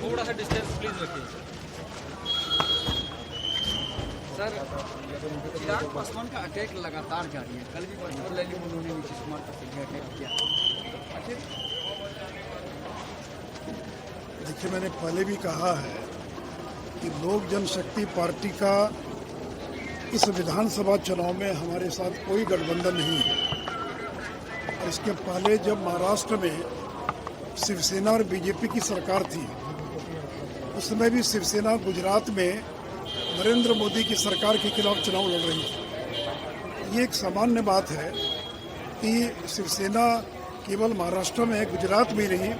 थोड़ा सा distance please रखिए सर। चिराग पासवान का अटैक लगातार जारी है। कल भी वर्चुअल रैली में उन्होंने नीतीश कुमार पर सीधे अटैक किया। देखिए, मैंने पहले भी कहा है कि लोक जनशक्ति पार्टी का इस विधानसभा चुनाव में हमारे साथ कोई गठबंधन नहीं है। और इसके पहले जब महाराष्ट्र में शिवसेना और बीजेपी की सरकार थी, उस समय भी शिवसेना गुजरात में नरेंद्र मोदी की सरकार के खिलाफ चुनाव लड़ रही थी। ये एक सामान्य बात है कि शिवसेना केवल महाराष्ट्र में, गुजरात में ही नहीं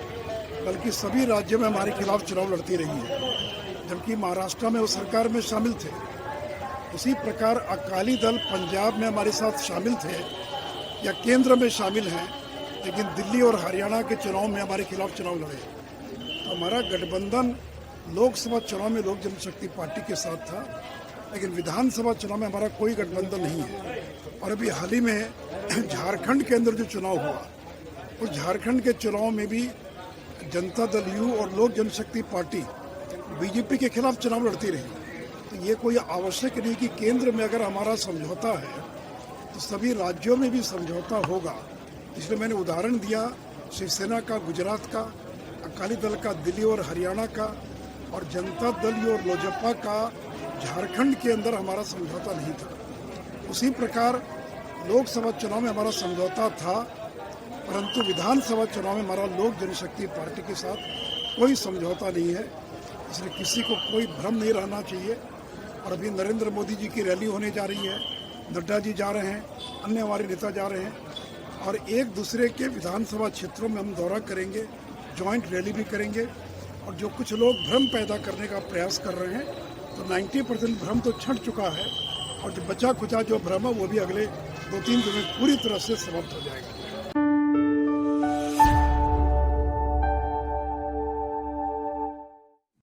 बल्कि सभी राज्यों में हमारे खिलाफ चुनाव लड़ती रही है, जबकि महाराष्ट्र में वो सरकार में शामिल थे। उसी प्रकार अकाली दल पंजाब में हमारे साथ शामिल थे या केंद्र में शामिल हैं, लेकिन दिल्ली और हरियाणा के चुनाव में हमारे खिलाफ चुनाव लड़े। तो हमारा गठबंधन लोकसभा चुनाव में लोक जनशक्ति पार्टी के साथ था, लेकिन विधानसभा चुनाव में हमारा कोई गठबंधन नहीं है। और अभी हाल ही में झारखंड के अंदर जो चुनाव हुआ, उस झारखंड के चुनाव में भी जनता दल यू और लोक जनशक्ति पार्टी बीजेपी के खिलाफ चुनाव लड़ती रही। तो ये कोई आवश्यक नहीं कि केंद्र में अगर हमारा समझौता है तो सभी राज्यों में भी समझौता होगा। इसलिए मैंने उदाहरण दिया शिवसेना का गुजरात का, अकाली दल का दिल्ली और हरियाणा का, और जनता दल यू और लोजपा का झारखंड के अंदर हमारा समझौता नहीं था। उसी प्रकार लोकसभा चुनाव में हमारा समझौता था, परंतु विधानसभा चुनाव में हमारा लोक जनशक्ति पार्टी के साथ कोई समझौता नहीं है। इसलिए किसी को कोई भ्रम नहीं रहना चाहिए। और अभी नरेंद्र मोदी जी की रैली होने जा रही है, नड्डा जी जा रहे हैं, अन्य हमारे नेता जा रहे हैं, और एक दूसरे के विधानसभा क्षेत्रों में हम दौरा करेंगे, जॉइंट रैली भी करेंगे। और जो कुछ लोग भ्रम पैदा करने का प्रयास कर रहे हैं, तो 90% भ्रम तो छट चुका है, और जो बचा खुचा जो भ्रम है वो भी अगले 2-3 दिन में पूरी तरह से समाप्त हो जाएगा।